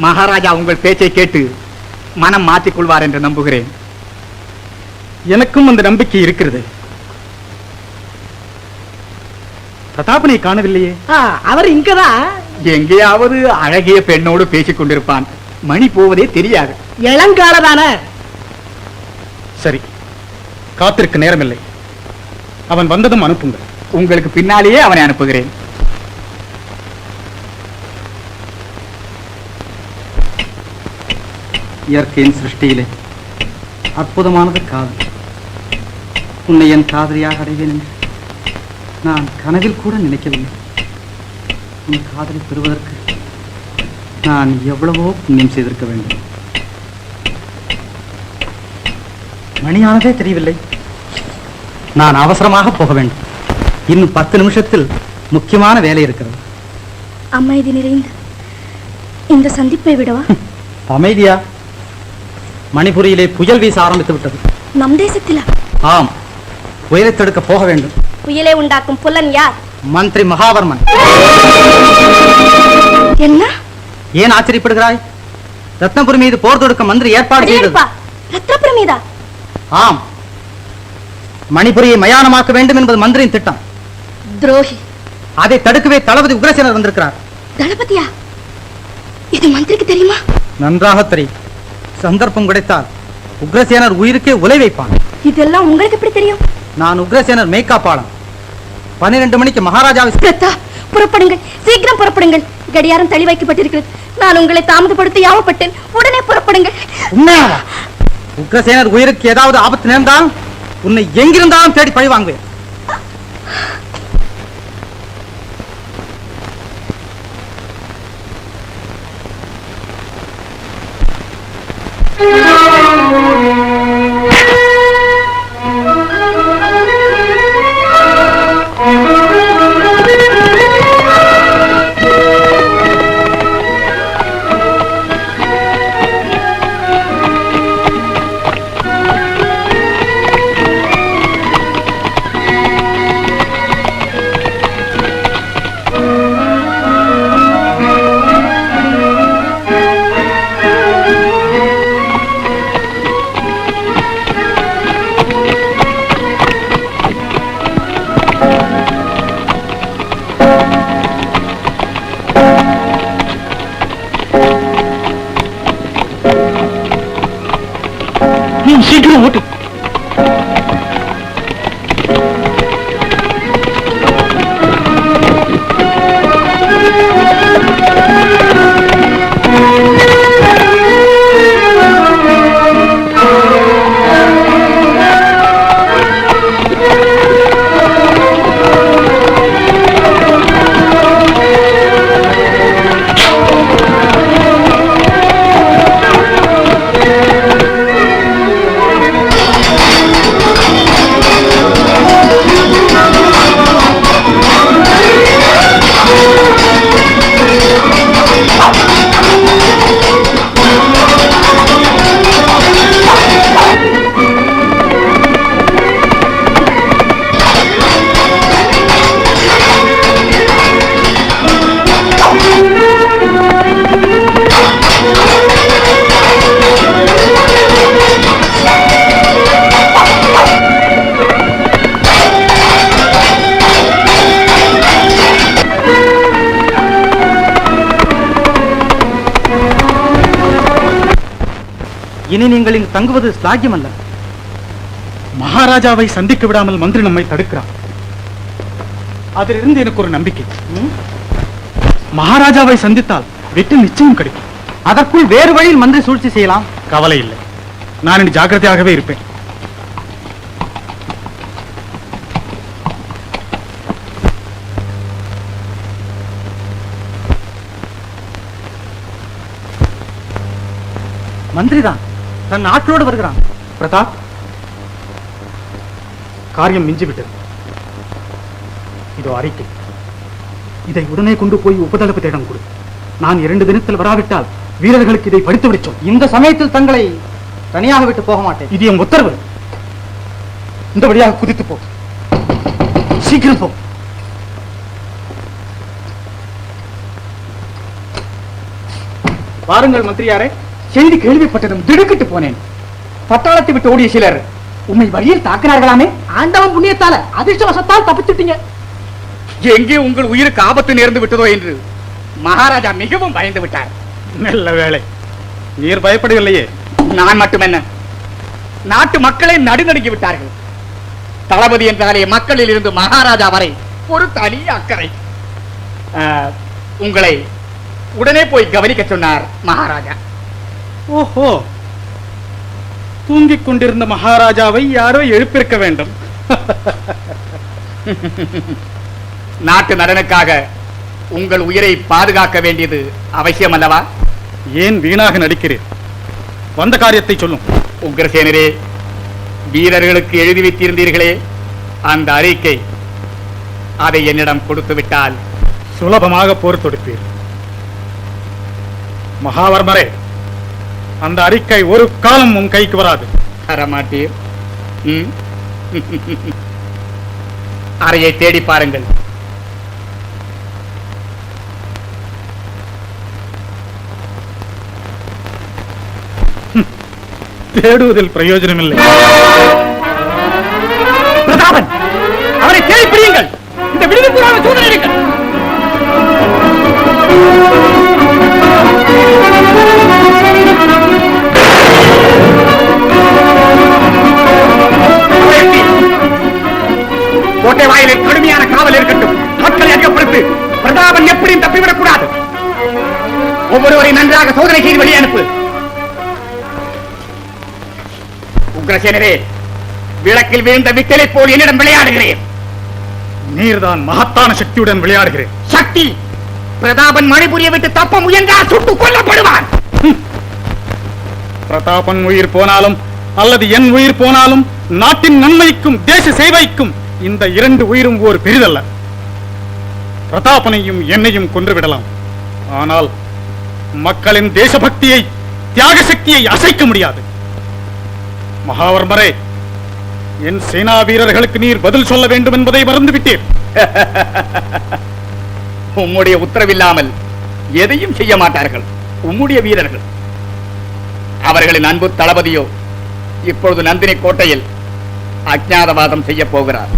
மகாராஜா உங்கள் பேச்சை கேட்டு மனம் மாற்றிக்கொள்வார் என்று நம்புகிறேன். எனக்கும் அந்த நம்பிக்கை இருக்கிறது. பிரதாபனை காணவில்லையே? அவர் இங்கதான் எங்கேயாவது அழகிய பெண்ணோடு பேசிக் கொண்டிருப்பான். மணி போவதே தெரியாது. இளங்காலதான. சரி, காத்திருக்க நேரமில்லை. அவன் வந்ததும் அனுப்புங்கள். உங்களுக்கு பின்னாலேயே அவனை அனுப்புகிறேன். இயற்கையின் சிருஷ்டியிலே அற்புதமானது காதல். உன்னை என் காதலியாக அடைவேன் என்று நான் கனவில் கூட நினைக்கவில்லை. உன் காதலை பெறுவதற்கு நான் எவ்வளவோ புண்ணியம் செய்திருக்க வேண்டும். மணியானதே தெரியவில்லை. நான் அவசரமாக போக வேண்டும். இன்னும் 10 நிமிஷத்தில் முக்கியமான வேலை இருக்கிறது. அமைதி நிறைந்த இந்த சந்திப்பை விடவா? அமைதியா? மணிபுரியிலே புயல் வீச ஆரம்பித்து விட்டது. நம் தேசத்திலா? ஆம், புயலை தடுக்க போக வேண்டும். புயலை உண்டாக்கும் புலன் யார்? மந்திரி மகாவர்மன். என்ன? ஏன் ஆச்சரியப்படுகிறாய்? ரத்னபுரி மீது போர் தொடுக்க மந்திரி ஏற்பாடு செய்தது. ரத்னபுரி மீதா? ஆம், மணிபுரியை மயானமாக்க வேண்டும் என்பது மந்திரியின் திட்டம். துரோகி. அதை தடுக்கவே தளபதி உக்ரசேனர் வந்திருக்கிறார். தளபதியா? இது மந்திரிக்கு தெரியுமா? நன்றாக தெரியும். சந்தர்ப்பம் கிடைத்தால் உக்ரசேனர் உயிருக்கே உலை வைப்பான். இதெல்லாம் உங்களுக்கு எப்படி தெரியும்? நான் உக்ரசேனர் மேய்காப்பாளன். 12 மணிக்கு மகாராஜாவை. புறப்படுங்கள், சீக்கிரம் புறப்படுங்கள். கடியாரம் தள்ளி வைக்கப்பட்டிருக்கிறது. நான் உங்களை தாமதப்படுத்தி யாவப்பட்டேன். உடனே புறப்படுங்கள். உண்மையாவா? உக்ரசேனர் உயிருக்கு ஏதாவது ஆபத்து நேர்ந்தால் உன்னை எங்கிருந்தாலும் தேடி பழி வாங்குவேன். சீக்கிரம் ஓட்டு. இனி நீங்கள் இங்கு தங்குவது ஸ்லாக்கியம் அல்ல. மகாராஜாவை சந்திக்க விடாமல் மந்திரி நம்மை தடுக்கிறார். அதிலிருந்து எனக்கு ஒரு நம்பிக்கை. மகாராஜாவை சந்தித்தால் வெற்றி நிச்சயம் கிடைக்கும். அதற்குள் வேறு வழியில் மந்திரி சூழ்ச்சி செய்யலாம். கவலை இல்லை, நான் இனி ஜாக்கிரதையாகவே இருப்பேன். மந்திரிதான் தன் ஆட்களோடு வருகிறான். பிரதாப், காரியம் மிஞ்சிவிட்டது. இதோ அறிக்கை. இதை உடனே கொண்டு போய் உபதளபதியிடம் கொடு. நான் 2 தினத்தில் வராவிட்டால் வீரர்களுக்கு இதை படித்து விடுச்சோம். இந்த சமயத்தில் தங்களை தனியாக விட்டு போக மாட்டேன். இது என் உத்தரவு. இந்த வழியாக குதித்து போ. சீக்கிரம் போ. வாருங்கள் மந்திரியாரே. செய்தி கேள்விப்பட்டதும் திடுக்கிட்டு போனேன். பட்டாளத்தை விட்டு ஓடிய சிலர் உம்மை வழியில் தாக்கினார்களாமே? ஆண்டவன் புண்ணியத்தால அதிர்ஷ்டவசத்தால் தப்பிச்சுட்டீங்க. எங்கே உங்கள் உயிருக்கு ஆபத்து நேர்ந்து விட்டதோ என்று மகாராஜா மிகவும் பயந்து விட்டார். நல்ல வேளை, நீர் பயப்படவில்லையே. நான் மட்டுமென்ன, நாட்டு மக்களை நடுநடுங்கி விட்டார்கள். தளபதி என்றாலே மக்களில் இருந்து மகாராஜா வரை ஒரு தனி அக்கறை. உங்களை உடனே போய் கவனிக்க சொன்னார் மகாராஜா. ஓஹோ, தூங்கிக் கொண்டிருந்த மகாராஜாவை யாரோ எழுப்பியிருக்க வேண்டும். நாட்டு நலனுக்காக உங்கள் உயிரை பாதுகாக்க வேண்டியது அவசியம் அல்லவா? ஏன் வீணாக நடிக்கிறீர்? வந்த காரியத்தை சொல்லும். உக்ரசேனரே, வீரர்களுக்கு எழுதி வைத்திருந்தீர்களே அந்த அறிக்கை, அதை என்னிடம் கொடுத்து விட்டால் சுலபமாக போர் தொடுப்பீர். மகாவர்மரே, அந்த அறிக்கை ஒரு காலம் உன் கைக்கு வராது. தரமாட்டீர்? அறையை தேடி பாருங்கள். தேடுவதில் பிரயோஜனமில்லை. பிரதாபன், அவரை தேடி பிடியுங்கள். இந்த விடுவிப்புறான சூதனை எடுங்கள். கோட்டை வாயிலில் கடுமையான காவல் இருக்கட்டும். மக்களை அதிகப்படுத்து. பிரதாபன் எப்படியும் தப்பிவிடக் கூடாது. ஒவ்வொருவரை நன்றாக சோதனை செய்து வெளியே அனுப்பு. உக்ரசேனரே, விளக்கில் விழுந்த விட்டலை போல் என்னிடம் விளையாடுகிறேன். நீர்தான் மகத்தான சக்தியுடன் விளையாடுகிறேன். சக்தி? பிரதாபன் மணிபுரிய விட்டு தப்ப முயன்றால் சுட்டுக் கொல்லப்படுவான். பிரதாபன் உயிர் போனாலும் அல்லது என் உயிர் போனாலும் நாட்டின் நன்மைக்கும் தேச சேவைக்கும் இந்த இரண்டு உயிரும் ஒரு பெரிதல்ல. பிரதாபனையும் என்னையும் கொன்றுவிடலாம், ஆனால் மக்களின் தேசபக்தியை, தியாக சக்தியை அசைக்க முடியாது. மகாவர்மரே, என் சேனா வீரர்களுக்கு நீர் பதில் சொல்ல வேண்டும் என்பதை மறந்துவிட்டீர். உம்முடைய உத்தரவில்லாமல் எதையும் செய்ய மாட்டார்கள் உம்முடைய வீரர்கள். அவர்களின் அன்பு தளபதியோ இப்பொழுது நந்தினி கோட்டையில் அஜ்ஞாதவாதம் செய்ய போகிறார்.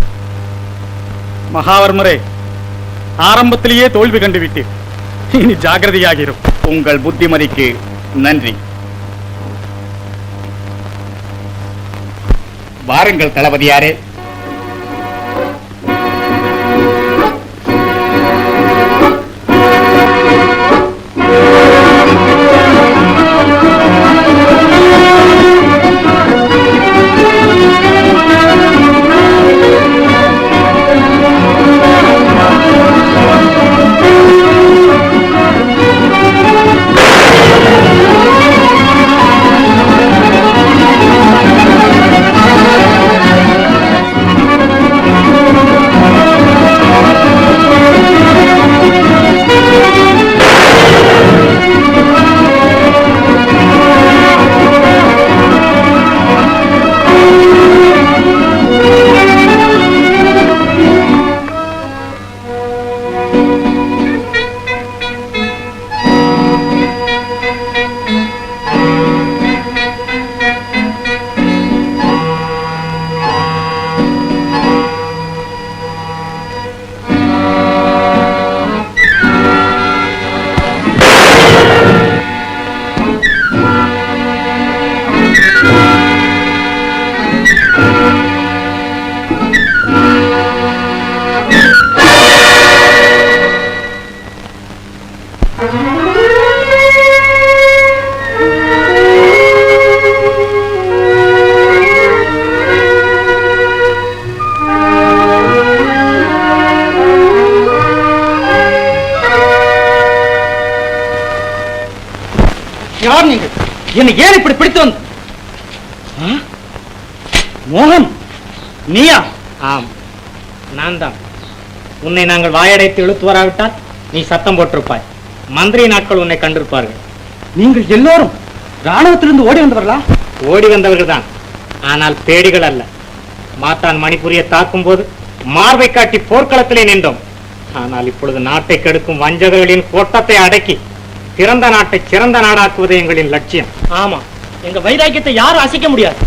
மகாவர்மரே, ஆரம்பத்திலேயே தோல்வி கண்டுவிட்டீர். இனி ஜாகிரதையாகிறோம். உங்கள் புத்திமதிக்கு நன்றி. வாருங்கள் தளபதியாரே. யார் நீங்கள்? என்னை ஏன் இப்படி பிடித்து வந்து? மோகன், நீயா? ஆம், நான் தான். உன்னை நாங்கள் வாயடைத்து இழுத்து வராவிட்டால் நீ சத்தம் போட்டிருப்பாய். மந்திரி நாட்கள் உன்னை கண்டிருப்பார்கள். நீங்கள் எல்லோரும் ராணுவத்திலிருந்து ஓடி வந்தவர்களா? ஓடி வந்தவர்கள் தான், ஆனால் பேடிகள் அல்ல. மாத்தான் மணிபுரியை தாக்கும் போது மார்பை காட்டி போர்க்களத்திலே நின்றோம். ஆனால் இப்பொழுது நாட்டை கெடுக்கும் வஞ்சகர்களின் கோட்டத்தை அடக்கி திறந்த நாட்டை சிறந்த நாடாக்குவது எங்களின் லட்சியம். ஆமா, எங்க வைராக்கியத்தை யாரும் அசைக்க முடியாது.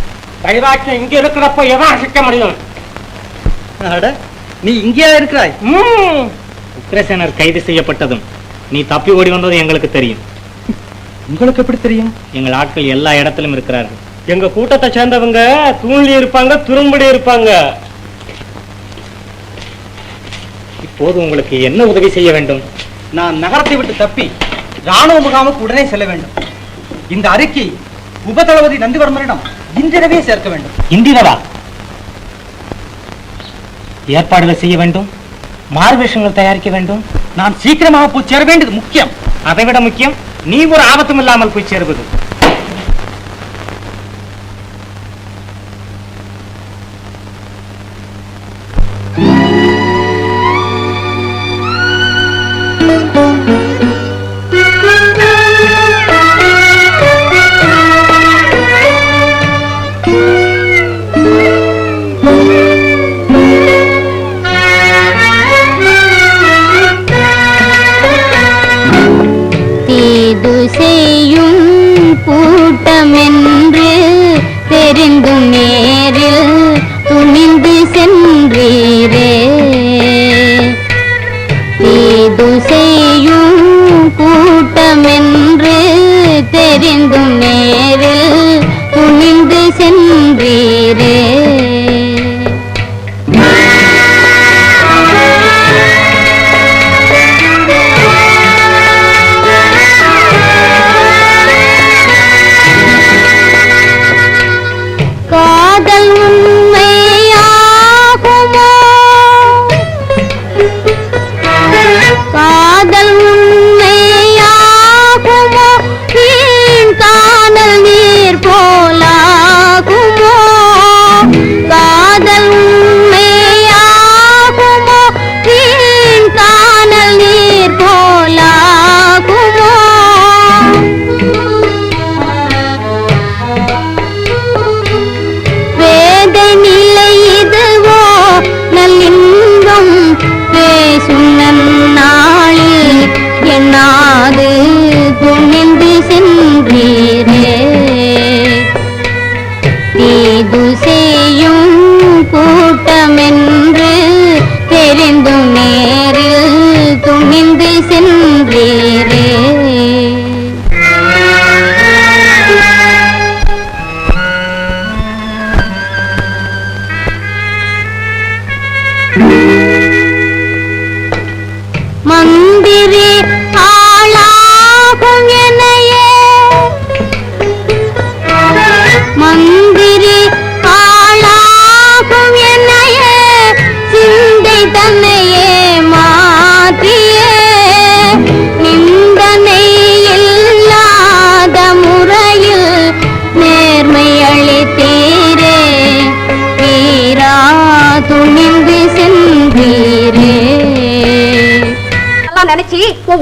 வைராக்கியம் இங்க இருக்கிறப்ப எவன் அசைக்க முடியும்? நீ இங்கேயா இருக்கிறாய்? உக்ரசேனர் கைது செய்யப்பட்டதும் நீ தப்பி ஓடி வந்தது எங்களுக்கு தெரியும். உங்களுக்கு எப்படி தெரியும்? எங்கள் ஆட்கள் எல்லா இடத்திலும் இருக்கிறார்கள். எங்க கூட்டத்தை சேர்ந்தவங்க தூண்லி இருப்பாங்க, துரும்படி இருப்பாங்க. இப்போது உங்களுக்கு என்ன உதவி செய்ய வேண்டும்? நான் நகரத்தை விட்டு தப்பி ராணுவ முகாமுக்கு உடனே செல்ல வேண்டும். இந்த அறிக்கை உபதளபதி நந்திவர்மனிடம் இன்றிரவே சேர்க்க வேண்டும். இந்திரவா? ஏற்பாடுகள் செய்ய வேண்டும், மார்வேஷங்கள் தயாரிக்க வேண்டும். நான் சீக்கிரமாக போய் சேர வேண்டியது முக்கியம். அதைவிட முக்கியம் நீ ஒரு ஆபத்தும் இல்லாமல் போய் சேருவது.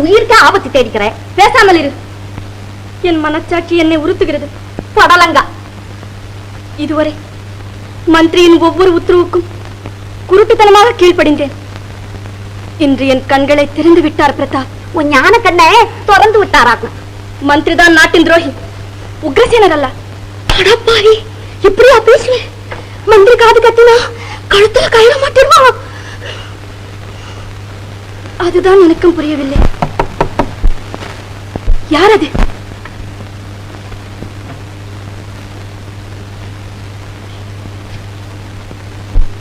உயிருக்கு ஆபத்து தேடிக்கிறேன், பேசாமல் இரு. என் மனச்சாட்சி என்னை உறுத்துகிறது. படலங்கா, இதுவரை மந்திரியின் ஒவ்வொரு உத்தரவுக்கும் குருட்டுத்தனமாக கீழ்ப்படிந்தேன். இன்று என் கண்களை திறந்து விட்டார் பிரதாப். உன் ஞான கண்ணை திறந்து விட்டாராக்கும். மந்திரி தான் நாட்டின் துரோகி, உக்ரசேனர் அல்ல. அடப்பாவி, இப்படியா பேசுவேன்? மந்திரி காது கத்தினா கழுத்துல கயிற மாட்டிருமா? அதுதான் எனக்கும் புரியவில்லை. யார் அது?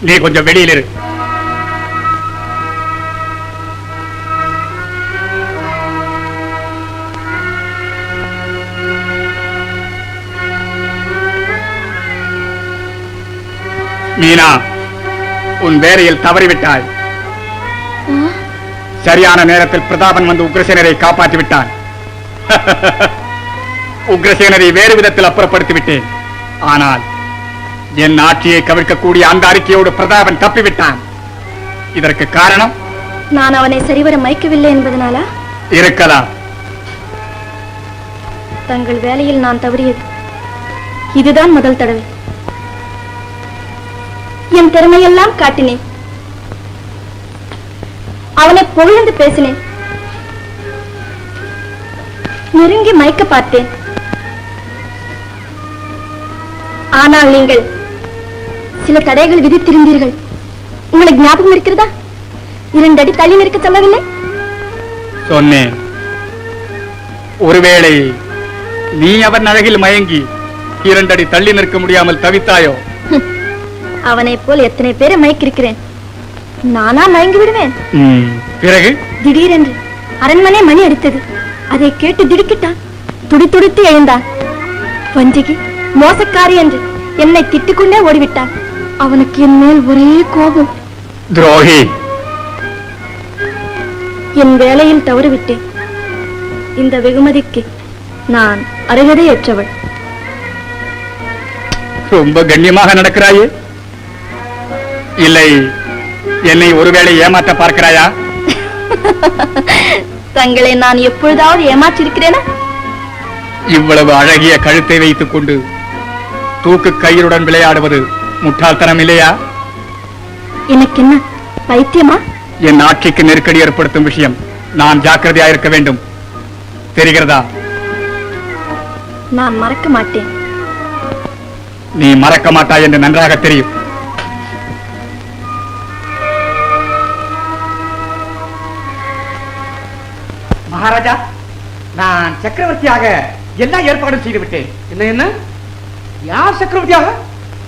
நீ கொஞ்சம் வெளியில் இரு. மீனா, உன் வேலையில் தவறிவிட்டாய். சரியான நேரத்தில் பிரதாபன் வந்து உக்ரசேனரை காப்பாற்றி விட்டான். உக்ரசேனரை வேறு விதத்தில் அப்புறப்படுத்தி விட்டேன். ஆனால் என் ஆட்சியை கவிழ்க்கக்கூடிய அந்த அறிக்கையோடு பிரதாபன் தப்பிவிட்டான். இதற்கு காரணம் நான் அவனை சரிவர மயக்கவில்லை என்பதனாலா? இருக்கலாம். தங்கள் வேலையில் நான் தவறியது இதுதான் முதல் தடவை. என் திறமையெல்லாம் காட்டினேன், அவனை புகழ்ந்து பேசினேன். நெருங்கி மயக்க பார்த்தேன். ஆனால் நீங்கள் சில தடைகள் விதித்திருந்தீர்கள். உங்களுக்கு ஞாபகம் இருக்கிறதா? 2 அடி தள்ளி நிற்க சொல்லவில்லை? சொன்னேன். ஒருவேளை நீ அவன் அழகில் மயங்கி 2 அடி தள்ளி நிற்க முடியாமல் தவித்தாயோ? அவனை போல் எத்தனை பேரை மயக்கிருக்கிறேன். நானா மயங்கி விடுவேன்? பிறகு திடீரென்று அரண்மனை மணி அடித்தது. அதை கேட்டு திடுக்கிட்டான். துடித்து எழுந்தான். வஞ்சகி, மோசக்காரி என்று என்னை திட்டிக்கொண்டே ஓடிவிட்டான். அவனுக்கு என் மேல் ஒரே கோபம். துரோகி! என் வேலையில் தவறிவிட்டேன். இந்த வெகுமதிக்கு நான் அருகதையற்றவள். ரொம்ப கண்ணியமாக நடக்கிறாயே. இல்லை, என்னை ஒருவேளை ஏமாற்ற பார்க்கிறாயா? தங்களை நான் எப்பொழுதாவது ஏமாற்றிருக்கிறேனா? இவ்வளவு அழகிய கழுத்தை வைத்துக் கொண்டு தூக்கு கயிறுடன் விளையாடுவது முட்டாள்தனம் இல்லையா? எனக்கு என்ன பைத்தியமா? என் ஆட்சிக்கு நெருக்கடி ஏற்படுத்தும் விஷயம். நான் ஜாக்கிரதையா இருக்க வேண்டும். தெரிகிறதா? நான் மறக்க மாட்டேன். நீ மறக்க மாட்டாய் என்று நன்றாக தெரியும். மகாராஜா, நான் சக்கரவர்த்தியாக எல்லா ஏற்பாடும் செய்து விட்டேன். என்ன யார் சக்கரவர்த்தியாக?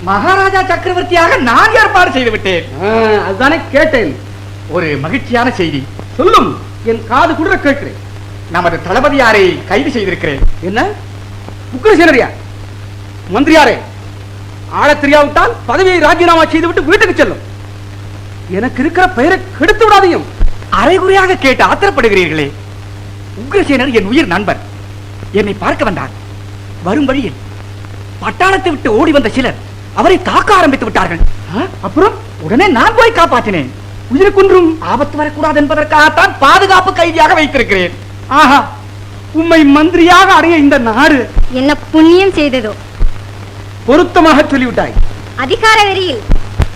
மகாராஜா சக்கரவர்த்தியாக நான் ஏற்பாடு செய்து விட்டேன். அதுதானே கேட்டேன். ஒரு மகிழ்ச்சியான செய்தி. சொல்லும், என் காது குளிர கேட்கிறேன். நமது தளபதியாரை கைது செய்திருக்கிறேன். என்ன? உக்ரசேனரியா? மந்திரியாரே, ஆளத் தெரியாவிட்டால் பதவியை ராஜினாமா செய்துவிட்டு வீட்டுக்கு செல்லும். எனக்கு இருக்கிற பெயரை கெடுத்து விடாதையும். அரைகுறையாக கேட்டு ஆத்திரப்படுகிறீர்களே. உக்ரசேனர் என் உயிர் நண்பர். என்னை பார்க்க வந்தார். வரும் வழியில் பட்டாளத்தை விட்டு ஓடி வந்த சிலர் அவரை தாக்க ஆரம்பித்து விட்டார்கள். அப்புறம் உடனே நான் போய் காப்பாற்றினேன். உயிருக்கொன்றும் ஆபத்து வரக்கூடாது என்பதற்காகத்தான் பாதுகாப்பு கைதியாக வைத்திருக்கிறேன். ஆஹா, உம்மை மந்திரியாக அடைய இந்த நாடு என்ன புண்ணியம் செய்ததோ? பொருத்தமாக சொல்லிவிட்டாய். அதிகார வெறியில்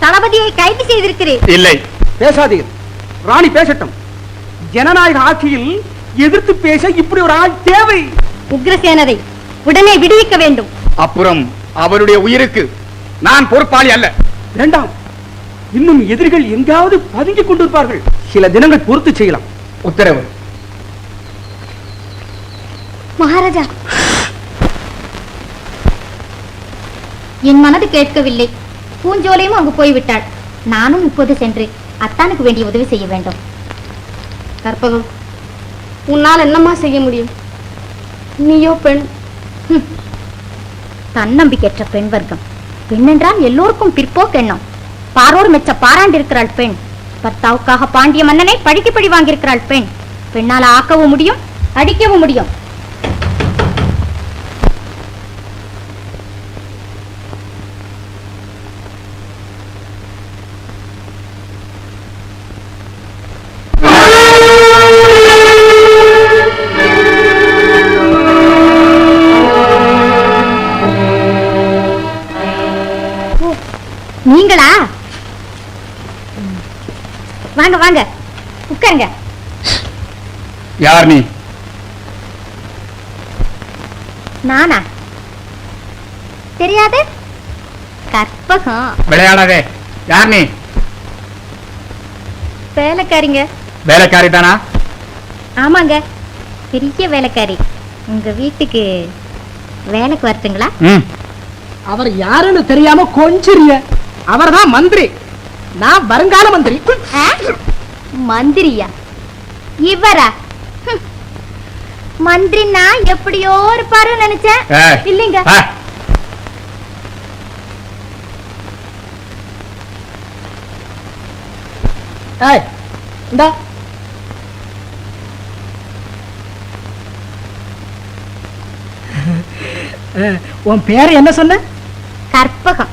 தளபதியை கைது செய்திருக்கிறேன். இல்லை, பேசாதீர். ராணி பேசட்டும். ஜனநாயக ஆட்சியில் எதிர்த்து பேச இப்படி ஒரு ஆள் தேவை. உக்ரசேனரை உடனே விடுவிக்க வேண்டும். அப்புறம் அவருடைய உயிருக்கு நான் பொறுப்பாளி அல்ல. வேண்டாம், இன்னும் எதிரிகள் எங்காவது பதுங்கிக் கொண்டிருப்பார்கள். சில தினங்கள் பொறுத்து செய்யலாம். உத்தரவு. மகாராஜா, என் மனது கேட்கவில்லை. பூஞ்சோலையும் அங்கு போய்விட்டாள். நானும் இப்போது சென்று அத்தானுக்கு வேண்டிய உதவி செய்ய வேண்டும். கற்பகம், உன்னால் என்னம்மா செய்ய முடியும்? நீயோ பெண். தன்னம்பிக்கையற்ற பெண் வர்க்கம். பெண் என்றால் எல்லோருக்கும் பிற்போக்கு எண்ணம். பாரோர் மெச்ச பாராண்டிருக்கிறாள் பெண். பர்த்தாவுக்காக பாண்டிய மன்னனை பழிக்கு பழி வாங்கியிருக்கிறாள் பெண். பெண்ணால் ஆக்கவும் முடியும், அடிக்கவும் முடியும். நீங்களா? வாங்க வாங்க, உட்காருங்க. யார் நீ? நானா? தெரியாது? கற்பகம். விளையாடாதே. யார் நீ? வேலைக்காரிங்க. வேலைக்காரி தானா? ஆமாங்க, பெரிய வேலைக்காரி. உங்க வீட்டுக்கு வேலைக்கு வரட்டுங்களா? அவர் யாருன்னு தெரியாம கொஞ்சிரிய. அவர்தான் மந்திரி. நான் வருங்கால மந்திரி. மந்திரியா? இவரா? மந்திரினா எப்படியோ இருப்பாரு நினைச்சேன். இல்லைங்க. இந்தா, உன் பேர் என்ன சொன்ன? கற்பகம்.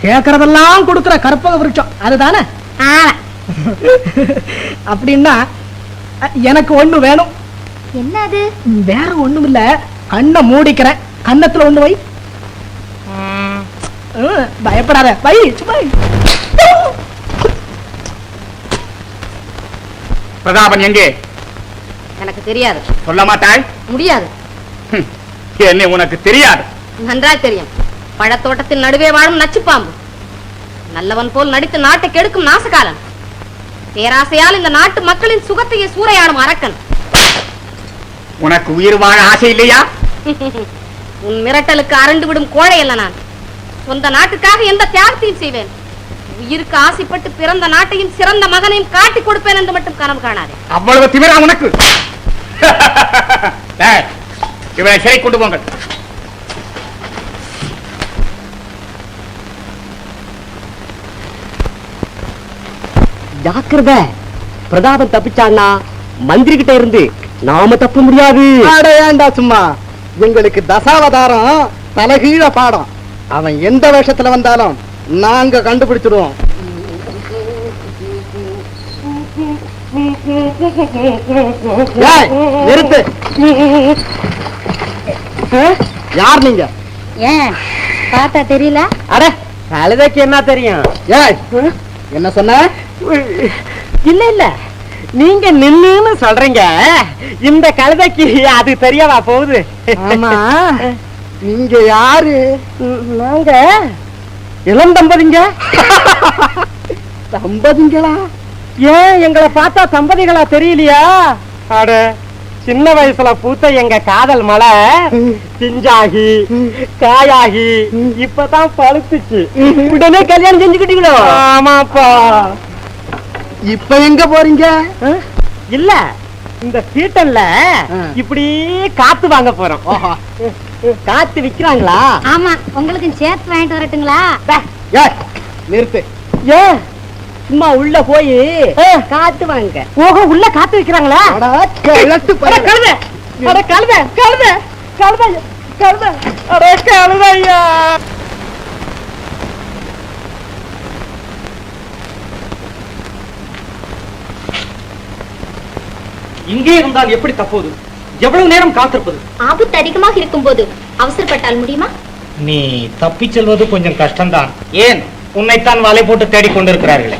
கேட்கறதெல்லாம் கொடுக்கிற கற்பக விருட்சம் அதுதானே? அப்படின்னா எனக்கு ஒண்ணு வேணும். என்னது? வேற ஒண்ணும் இல்ல. கண்ணை மூடிக்கிறேன். கன்னத்துல ஒண்ணு வை. பயப்படாத, வை. சும்மா. பிரதாபன் எங்கே? எனக்கு தெரியாது. சொல்ல மாட்டாய்? முடியாது. என்னை உனக்கு தெரியாது. நன்றாய் தெரியும். பழத்தோட்டத்தின் நடுவே வாழும் நச்சுப்பாம்பு. நல்லவன் போல் நடித்து நாட்டை கெடுக்கும் நாசகாலன். பேராசையால் இந்த நாட்டு மக்களின் சுகத்தையே சூறையாடும் அரக்கன். உனக்கு உயிர் வாழ ஆசை இல்லையா? உன் மிரட்டலுக்கு அரண்டு விடும் கோழை அல்ல நான். சொந்த நாட்டுக்காக எந்த தியாகத்தையும் செய்வேன். உயிருக்கு ஆசைப்பட்டு பிறந்த நாட்டையும் சிறந்த மகனையும் காட்டிக் கொடுப்பேன் என்று மட்டும் கனவு காணாதே. அவ்வளவு திமிரா உனக்கு? இவனை சிறை கொண்டு போங்கள். ஜாக்கிரத, பிரதாபம் தப்பிச்சான்னா மந்திரி கிட்ட இருந்து நாம தப்ப முடியாது. ஏண்டா சும்மா, எங்களுக்கு தசாவதாரம் தலைகீழ பாடம். அவன் எந்த வேஷத்துல வந்தாலும் நாங்க கண்டுபிடிச்சிடுவோம். நிறுத்து. யார் நீங்க? ஏன் பார்த்தா தெரியல? அட, கழுதைக்கு என்ன தெரியும்? ஏய், என்ன சொன்ன? இல்ல இல்ல, நீங்க நின்னுன்னு சொல்றீங்க, இந்த கழுதைக்கு அது தெரியவா போகுது? ஆமா, நீங்க யாரு? நாங்க இளம் தம்பதிங்க. தம்பதிங்களா? ஏன் எங்களை பார்த்தா தம்பதிகளா தெரியலையா? அட, சின்ன வயசுல பூத்த எங்க காதல் மலை பிஞ்சாகி காயாகி இப்பதான் பழுத்துச்சு. உடனே கல்யாணம் செஞ்சுக்கிட்டீங்களோ? ஆமாப்பா. இப்ப எங்க போறீங்க? இல்ல, இந்த சீட்டன்ல இப்படி காத்து வாங்க போறோம். காத்து விக்கிறாங்களா? ஆமா, உங்களுக்கு சேர்த்து வாங்கிட்டு வரட்டுங்களா? நிறுத்து. ஏன் சும்மா உள்ள போய் காத்து வாங்க. ஓஹோ, உள்ள காத்து விக்கிறாங்களா? கழுத, அட கழுத, கழுத, கழுத, கழுத, அட கழுதையா! இங்கே இருந்தால் எப்படி தப்போது? எவ்வளவு நேரம் காத்திருப்பது? ஆபத்து அதிகமாக இருக்கும் போது அவசரப்பட்டால் முடியுமா? நீ தப்பிச் செல்வது கொஞ்சம் கஷ்டம்தான். ஏன்? உன்னைத்தான் வலை போட்டு தேடிக் கொண்டிருக்கிறார்களே.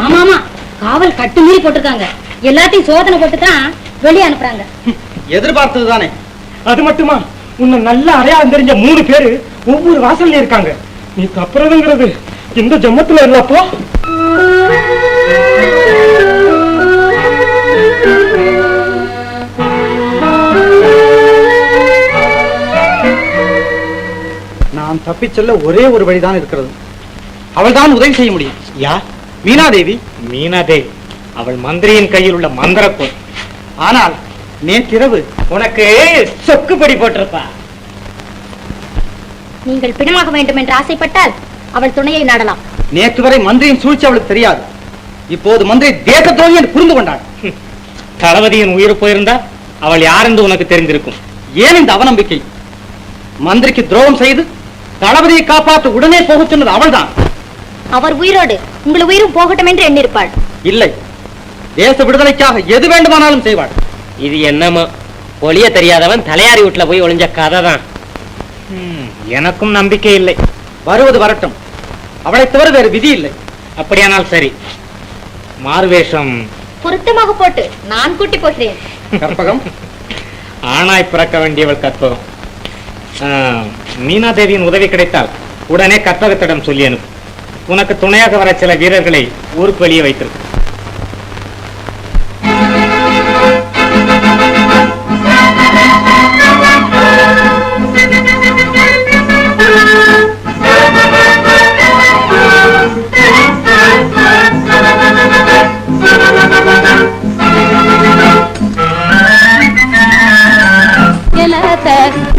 ஆமா ஆமா, காவல் கட்டு மீறி போட்டிருக்காங்க. எல்லாத்தையும் சோதனை போட்டு தான் வெளியே அனுப்புறாங்க. எதிர்பார்த்ததுதானே. அது மட்டுமா, உன்னை நல்ல அடையாளம் தெரிஞ்ச 3 பேரு ஒவ்வொரு வாசல்ல இருக்காங்க. நீ தப்புறதுங்கிறது இந்த ஜம்மத்துல இல்லப்போ. நான் தப்பிச் செல்ல ஒரே ஒரு வழிதான் இருக்கிறது. அவள் தான் உதவி செய்ய முடியும். யார்? மீனாதேவி. மீனாதேவி அவள் மந்திரியின் கையில் உள்ள மந்திரக்கோள். ஆனால் நேற்றிரவு உனக்கு சொக்குப்படி போட்டிருப்பா. நீங்கள் பிணமாக வேண்டும் என்று ஆசைப்பட்டால் அவள் துணையை நாடலாம். நேற்று வரை மந்திரியின் சூழ்ச்சி அவளுக்கு தெரியாது. இப்போது மந்திரி தேச துரோகி என்று புரிந்து கொண்டாள். தளபதியின் உயிர் போயிருந்தா அவள் யார் என்று உனக்கு தெரிந்திருக்கும். ஏன் இந்த அவநம்பிக்கை? மந்திரிக்கு துரோகம் செய்து தளபதியை காப்பாற்ற உடனே போகச் சொன்னது அவள்தான். அவர் உயிரோடு உங்கள் உயிரும் போகட்டும் என்று எண்ணிருப்பாள். இல்லை, தேச விடுதலைக்காக எது வேண்டுமானாலும் செய்வாள். இது என்னமோ ஒளிய தெரியாதவன் தலையாரி வீட்டுல போய் ஒளிஞ்ச கதை தான். எனக்கும் நம்பிக்கை இல்லை. வருவது வரட்டும், அவளை தவிர வேறு விதி இல்லை. அப்படியானால் சரி, மாறுவேஷம் பொருத்தமாக போட்டு நான் கூட்டி போகிறேன். கற்பகம், ஆணாய் பிறக்க வேண்டியவள் கற்பகம். மீனாதேவியின் உதவி கிடைத்தால் உடனே கற்பகத்திடம் சொல்லி அனுப்பு. உனக்கு துணையாக வர சில வீரர்களை ஊருக்கு வெளியே வைத்திருக்கு.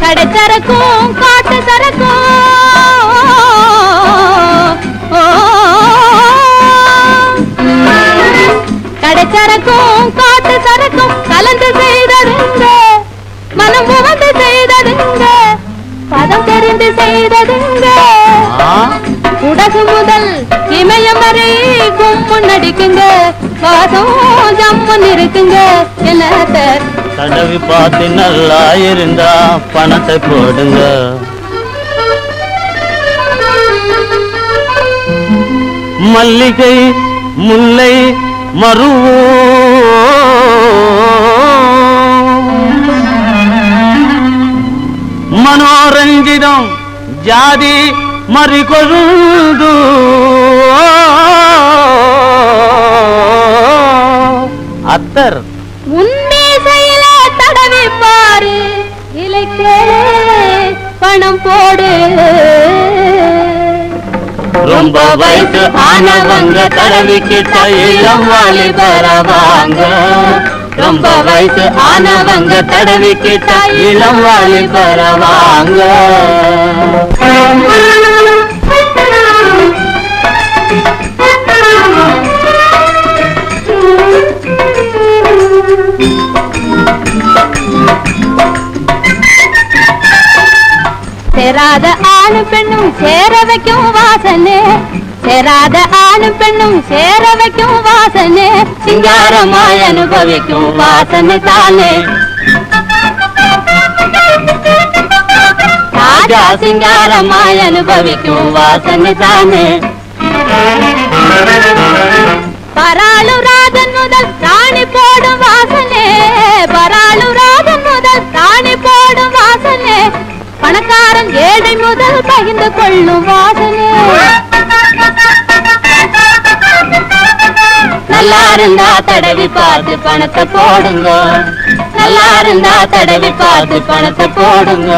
கடைச்சரக்கும் காட்டு சரக்கும் கடைச்சரக்கும் காட்டு சரக்கும் கலந்து செய்ததுங்க, மனம் உவந்து செய்ததுங்க, பதம் தெரிந்து செய்ததுங்க. உடகு முதல் இமயம் வரை கும்புன் நடிக்குங்க, வாசம் ஜம்முன் இருக்குங்க. என்னத்த தடவி பார்த்து நல்லா இருந்தா பணத்தை போடுங்க. மல்லிகை முல்லை மருவோ ಮನೋರಂಜಿತಂ ಜಾತಿ ಮರಿಕೊಳ್ದು அத்தர் உன்மீசையில தடவி பாரு இலைக்கேளே பணம் போடு ரொம்ப வயசு ஆனவங்க தடவிக்கிட்ட இளம் வாலிபரவாங்க ரொம்ப வயசு ஆனவங்க தடவிக்கிட்ட இளம் வாலிபரவாங்க சேராத ஆணு பெண்ணும் சேர வைக்கும் வாசனே சேராத ஆணு பெண்ணும் சேர வைக்கும் வாசனே சிங்காரமாய் அனுபவிக்கும் வாசனை தானே ராஜா சிங்காரமாய் அனுபவிக்கும் வாசனை தானே பராளுராதன் முதல் ராணி போடும் வாசனே பராளுராதன் முதல் ராணி போடும் வாசனே பணக்காரன் ஏழை முதல் பகிர்ந்து கொள்ளும் வாசனே நல்லா இருந்தா தடவி பார்த்து பணத்தை போடுங்க நல்லா இருந்தா தடவி பார்த்து பணத்தை போடுங்க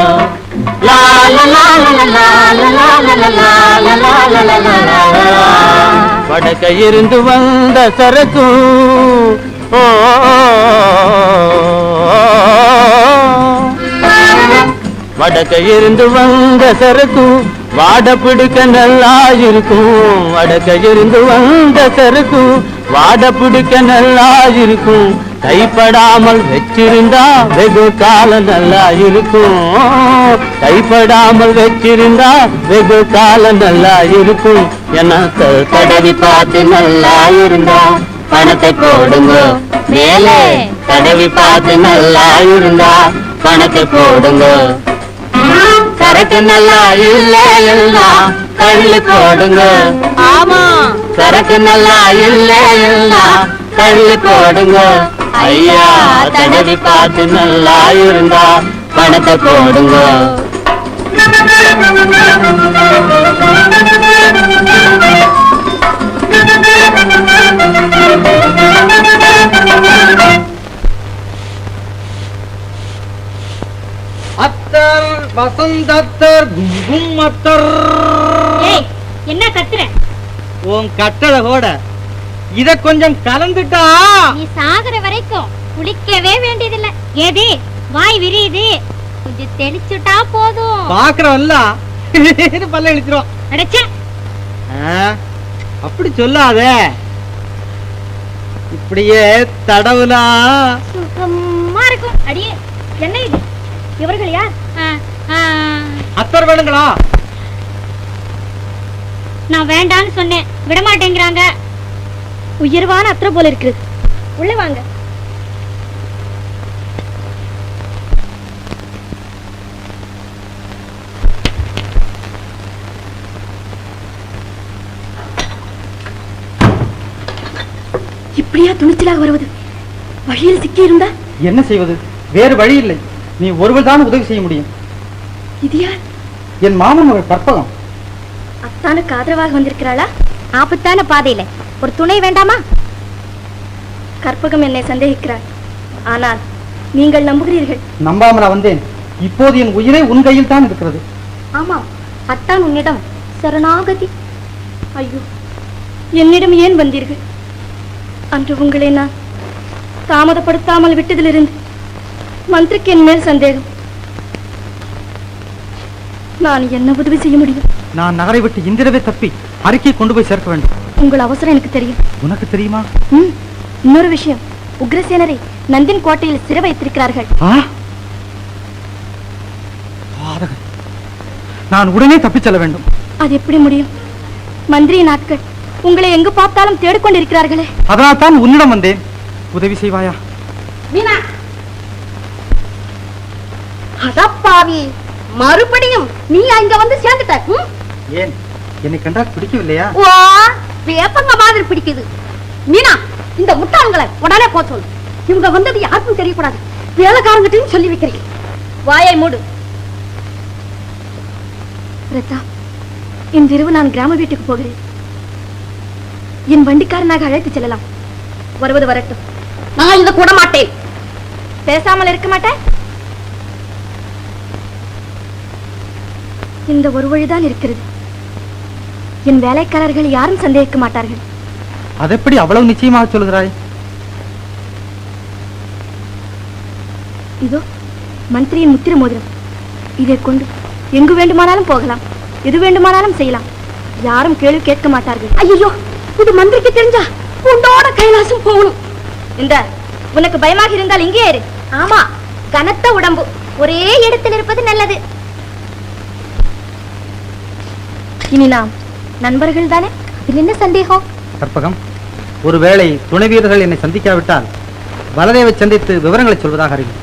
லா லா லா லா லா லா லா லா லா லா லா. வடக்க இருந்து வந்த சரக்கு ஓ வடக்க இருந்து வந்த சரக்கு வாட பிடிக்க நல்லா இருக்கும் வடக்க இருந்து வந்த சரக்கு வாட பிடிக்க நல்லா இருக்கும் கைப்படாமல் வச்சிருந்தா வெகு காலம் நல்லா இருக்கும் கைப்படாமல் வச்சிருந்தா வெகு காலம் நல்லா இருக்கும் எனக்கு தடவி பார்த்து நல்லா இருந்தா பணத்தை போடுங்க மேலே தடவி பார்த்து நல்லா இருந்தா பணத்தை போடுங்க சரக்கு நல்லா இல்ல எல்லாம் தள்ளி போடுங்க ஆமா சரக்கு நல்லா இல்ல எல்லாம் தள்ளி போடுங்க ஐயா தடவி பார்த்து நல்லா இருந்தா பணத்தை போடுங்க அத்தர் வசந்தத்தர் கும் அத்தர் என்ன கத்துற உன் கட்டளை கூட இத கொஞ்சம் கலந்துட்டா நீ சாகுற வரைக்கும் குளிக்கவே வேண்டியதில்லை ஏதி வாய் விரியுது கொஞ்சம் தெளிச்சுட்டா போதும் பாக்குறவல்ல பல்ல இழுத்துரும் அடச்சே அப்படி சொல்லாத இப்படியே தடவுலா சுகமா இருக்கும் அடியே என்ன இது இவர்கள் யார் அத்தர் வேணுங்களா நான் வேண்டான்னு சொன்னேன் விட மாட்டேங்கிறாங்க உயர்வான அத்தரை போல இருக்குது உள்ள வாங்க இப்படியா துணிச்சலாக வருவது வழியில் சிக்கி இருந்தா என்ன செய்வது வேறு வழி இல்லை நீ ஒருவர் தான் உதவி செய்ய முடியும் இது யார் என் மாமன் மகள் கற்பகம் அத்தானுக்கு ஆதரவாக வந்திருக்கிறாளா ஆபத்தான பாதையில ஒரு துணை வேண்டாமா கற்பகம் என்னை சந்தேகிக்கிறாள் ஆனால் நீங்கள் நம்புகிறீர்கள் நம்பாமலா வந்தேன் இப்போது என் உயிரை உன் கையில் தான் இருக்கிறது ஆமாம் அத்தான் உன்னிடம் சரணாகதி ஐயோ என்னிடம் ஏன் வந்தீர்கள் அன்று உங்களை நான் தாமதப்படுத்தாமல் விட்டதிலிருந்து மந்திரிக்கு என் மேல் சந்தேகம் நான் என்ன உதவி செய்ய முடியும் நான் நகரை விட்டு இந்திரவே தப்பி அறிக்கை கொண்டு போய் சேர்க்க வேண்டும். உங்கள் அவசரம் எனக்கு தெரியும். உனக்கு தெரியுமா? இன்னொரு விஷயம், உக்ரசேனரை நந்தின் கோட்டையில் சிறை வைத்திருக்கிறார்கள். நான் உடனே தப்பிச் செல்ல வேண்டும். அது எப்படி முடியும்? மந்திரியின் ஆட்கள் உங்களை எங்கு பார்த்தாலும் தேடிக்கொண்டிருக்கிறார்களே. அதனால் தான் உன்னிடம் வந்தேன். உதவி செய்வாயா? மீனா, அடப்பாவி, மறுபடியும் நீ அங்க வந்து சேர்ந்துட்ட. ஏன், என்னை கண்டால் பிடிக்கவில்லையா? ஓ, வேப்பங்க மாதிரி பிடிக்குது. மீனா, இந்த முட்டாள்களை உடனே போ சொல்லு. இவங்க வந்தது யாருக்கும் தெரியக்கூடாது. வேலைக்காரங்கிட்டையும் சொல்லி வைக்கிறேன். வாயை மூடு. பிரதாப், இன்றிரவு நான் கிராம வீட்டுக்கு போகிறேன். என் வண்டிக்காரனாக அழைத்து செல்லலாம். வருவது வரட்டும். நான் இதை கூட மாட்டேன். பேசாமல் இருக்க மாட்டேன். இந்த ஒரு வழிதான் இருக்கிறது. என் வேலைக்காரர்கள் யாரும் சந்தேகிக்க மாட்டார்கள். அதெப்படி அவ்வளவு நிச்சயமாக சொல்கிறாய்? இதோ மந்திரியின் முத்திர மோதிரம். இதை கொண்டு எங்கு வேண்டுமானாலும் போகலாம், எது வேண்டுமானாலும் செய்யலாம். யாரும் கேள்வி கேட்க மாட்டார்கள். ஐயோ, இது மந்திரிக்கு தெரிஞ்சா உன்னோட கைலாசம் போகணும். இந்த உனக்கு பயமாக இருந்தால் இங்கே இரு. ஆமா, கனத்த உடம்பு, ஒரே இடத்தில் இருப்பது நல்லது. இனி நாம் நண்பர்கள் தானே, அதில் என்ன சந்தேகம்? கற்பகம், ஒருவேளை துணை வீரர்கள் என்னை சந்திக்காவிட்டால் பலதேவை சந்தித்து விவரங்களை சொல்வதாக அறிவி.